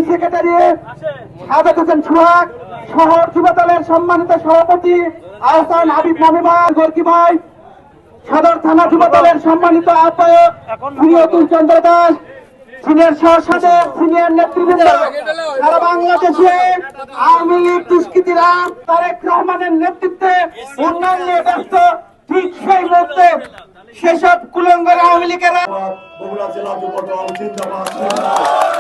Secretary সাবেক হোসেন সোহাগ, শহর যুবদলের সম্মানিত সভাপতি আহসান হাবিব মামিবান গর্কি ভাই, সদর থানা যুবদলের সম্মানিত আহ্বায়ক প্রিয়তুল চন্দ্র দাস, সিনিয়র সহসদের সিনিয়র নেতৃবৃন্দ, সারা বাংলাদেশে আওয়ামী লীগ দুষ্কৃতীরা তারেক রহমানের নেতৃত্বে উন্নয়ন নিয়ে ব্যস্ত। ঠিক সেই মুহূর্তে সেসব কুলঙ্গের আওয়ামী লীগেরা বগুড়া জেলা যুবদল জিন্দাবাদ।